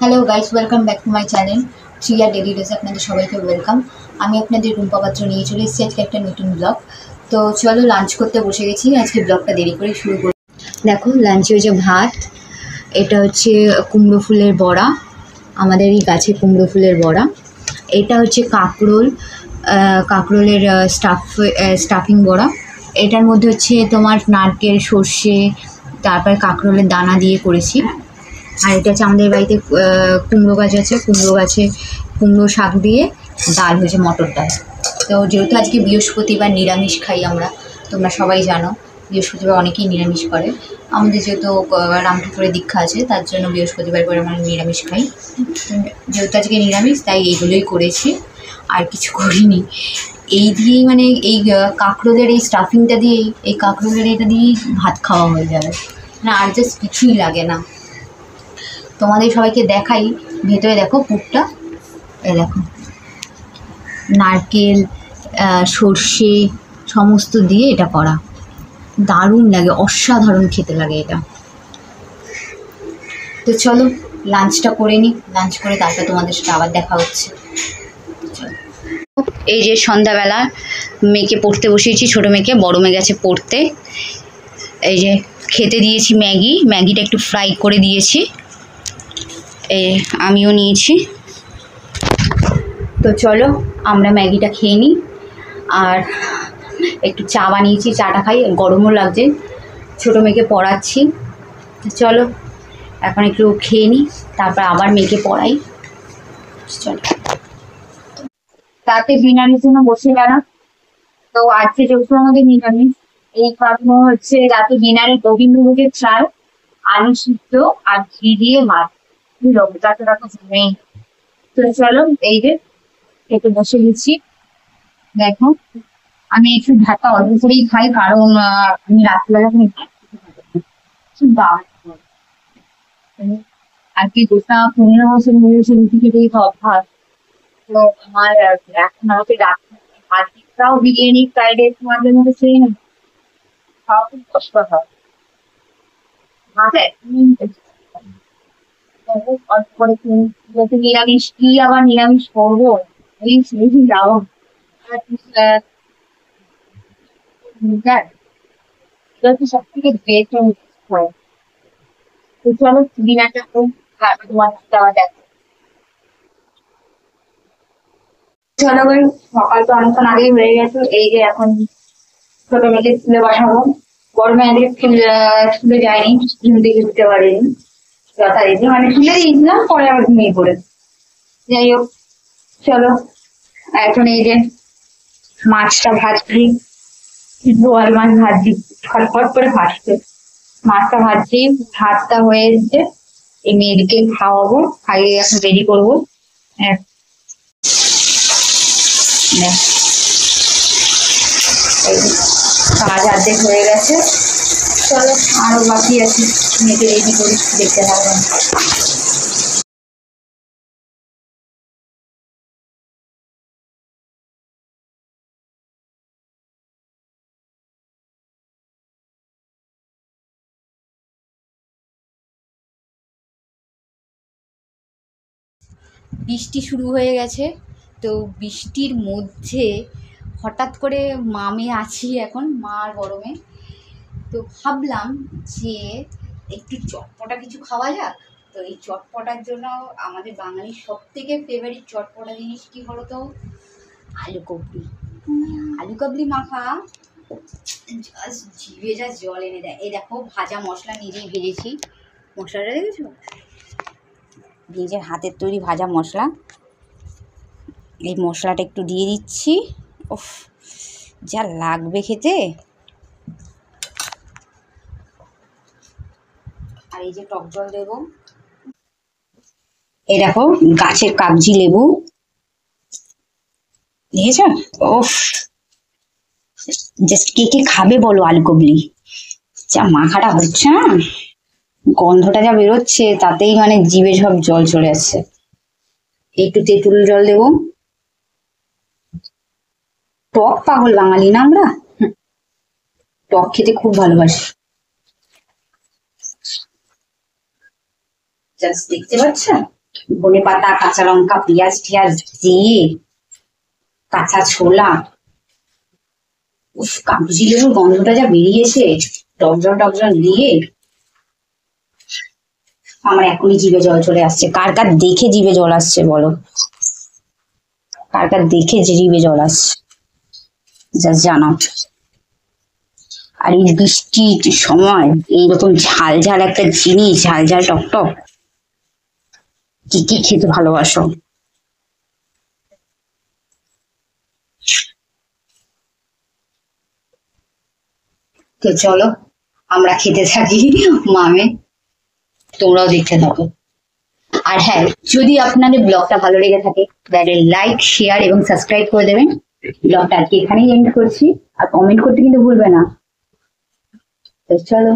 Hello guys, welcome back to my channel Shriya daily days. আপনাদের সবাইকে welcome. আমি আপনাদের রুম্পা পাত্র নিয়ে চলে এসেছি আজকে একটা নতুন ব্লগ। তো চলো লাঞ্চ করতে বসে গেছি। আজকে ব্লগটা দেরি করে শুরু করি। দেখো লাঞ্চে হচ্ছে ভাত, এটা হচ্ছে কুমড়ো ফুলের বড়া, আমাদের এই গাছে কুমড়ো ফুলের বড়া। এটা হচ্ছে কাঁকরোলের স্টাফিং বড়া। এটার মধ্যে হচ্ছে তোমার নারকেল, সর্ষে, তারপর কাঁকরোলের দানা দিয়ে করেছি। আর এটা হচ্ছে আমাদের বাড়িতে কুমড়ো গাছ আছে, কুমড়ো গাছে কুমড়ো শাক দিয়ে ডাল হয়েছে, মটর ডাল। তো যেহেতু আজকে বৃহস্পতিবার, নিরামিষ খাই আমরা, তোমরা সবাই জানো বৃহস্পতিবার অনেকেই নিরামিষ করে। আমাদের যেহেতু রাম ঠাকুরের দীক্ষা আছে, তার জন্য বৃহস্পতিবার করে আমরা নিরামিষ খাই। যেহেতু আজকে নিরামিষ তাই এইগুলোই করেছি, আর কিছু করিনি। এই দিয়েই মানে এই কাঁকরোলের এই স্টাফিংটা দিয়েই, এই কাঁকরোলের এটা দিয়েই ভাত খাওয়া হয়ে যাবে না, আর জাস্ট কিছুই লাগে না। তোমাদের সবাইকে দেখাই, ভেতরে দেখো পুরটা, এই দেখো নারকেল, সর্ষে সমস্ত দিয়ে এটা করা, দারুণ লাগে, অসাধারণ খেতে লাগে এটা। তো চলো লাঞ্চটা করে নিই, লাঞ্চ করে তারপর তোমাদের সাথে আবার দেখা হচ্ছে। এই যে সন্ধ্যাবেলা মেয়েকে পড়তে বসিয়েছি, ছোটো মেয়েকে, বড় মেয়ে গেছে পড়তে। এই যে খেতে দিয়েছি ম্যাগিটা একটু ফ্রাই করে দিয়েছি, আমিও নিয়েছি। তো চলো আমরা ম্যাগিটা খেয়ে নিই, আর একটু চা বানিয়েছি, চাটা খাই, গরমও লাগছে, ছোটো মেয়েকে পড়াচ্ছি। চলো এখন একটু খেয়ে নিই, তারপর আবার মেয়েকে পড়াই। চলো তাতে ডিনারের জন্য বসে গেল। তো আজকে যেহেতু আমাদের নিরামিষ, এই কারণে হচ্ছে রাতে ডিনারে গোবিন্দভোগের চাল, আলু সিদ্ধ আর ঘি দিয়ে মাছ, যাতে নেই। তো চলো এই যে খেতে বসে গেছি। দেখো আমি একটু ভাতটা অল্প করেই খাই, কারণ আমি রাত্রিবেলা আর কি গোটা 15 বছর হয়েছে রুটি খেতেই অভ্যাস। তো আমার এখন আমাকে রাত্রিটাও বিরিয়ানি, ফ্রাইড রাইস মাঝে মধ্যে খেয়ে না, খাওয়া খুব কষ্ট হয়। অল্প করে যেহেতু নিরামিষ, কি আবার নিরামিষ করবো, এই সেই যাবো। সব থেকে বেস্ট হয়। তো চলো ডিনারটা তোমার সাথে আবার দেখা। চলো ভাই, সকাল তো অনেকক্ষণ আগেই হয়ে গেছে। এই যে এখন ছোট মেয়েকে স্কুলে বসাবো, বড় মেয়ে আজকে স্কুলে যায়নি, ঘুম থেকে উঠতে পারিনি যথারীতি, মানে তুলে দিয়েছিলাম, পরে আবার ঘুমিয়ে পড়ে। যাই হোক চলো এখন এই যে মাছটা ভাজছি, বোয়াল মাছ ভাজছি, ফটফট করে ভাজছে, মাছটা ভাজছি, ভাতটা হয়ে এসছে, এই মেয়েদেরকে খাওয়াবো, খাইয়ে এখন রেডি করবো। কাজ অর্ধেক হয়ে গেছে, চলো আরো বাকি আছে, মেয়েকে রেডি করি, দেখতে থাকবেন। বৃষ্টি শুরু হয়ে গেছে, তো বৃষ্টির মধ্যে হঠাৎ করে মামে আছি এখন, মা আর বড় মেয়ে, তো ভাবলাম যে একটু চটপটা কিছু খাওয়া যাক। তো এই চটপটার জন্য আমাদের বাঙালির সব থেকে ফেভারিট চটপটা জিনিস কি বলো তো, আলু কাবলি। আলু কাবলি মাখা জাস্ট জিভে যা জল এনে দেয়। এই দেখো ভাজা মশলা নিজেই ভেজেছি, মশলাটা দেখেছো, নিজের হাতের তৈরি ভাজা মশলা। এই মশলাটা একটু দিয়ে দিচ্ছি, উফ যা লাগবে খেতে। আর এই যে টক জল দেবো, এই দেখো গাছের কাগজি লেবু, দেখেছ, উফ জাস্ট কে কে খাবে বলো আলু কাবলি। যা মাখাটা হচ্ছে না, গন্ধটা যা বেরোচ্ছে, তাতেই মানে জিভে সব জল চলে আসছে। একটু তেঁতুল জল দেবো, টক পাগল বাঙালি না আমরা, টক খেতে খুব ভালোবাসি। জাস্ট দেখতে পাচ্ছ ধনে পাতা, কাঁচা লঙ্কা, পেঁয়াজ টিয়াজ দিয়ে কাঁচা ছোলা, উফ, কাগজি লেবুর গন্ধটা যা বেরিয়েছে, টকজল টকজল দিয়ে আমার এখনই জিভে জল চলে আসছে। কার কার দেখে জিভে জল আসছে বলো? কার কার দেখে যে জিভে জল আসছে জাস্ট জানাও। আর এই বৃষ্টির সময় এইরকম ঝাল ঝাল একটা জিনিস, ঝাল ঝাল টক টক, কি কি খেতে ভালোবাসো? তো চলো আমরা খেতে থাকি মামে, তোমরাও দেখতে থাকো। আর হ্যাঁ, যদি আপনাদের ব্লগটা ভালো লেগে থাকে তাহলে লাইক, শেয়ার এবং সাবস্ক্রাইব করে দেবেন। ব্লগটা আজকে এখানেই এন্ড করছি, আর কমেন্ট করতে কিন্তু ভুলবে না। তো চলো।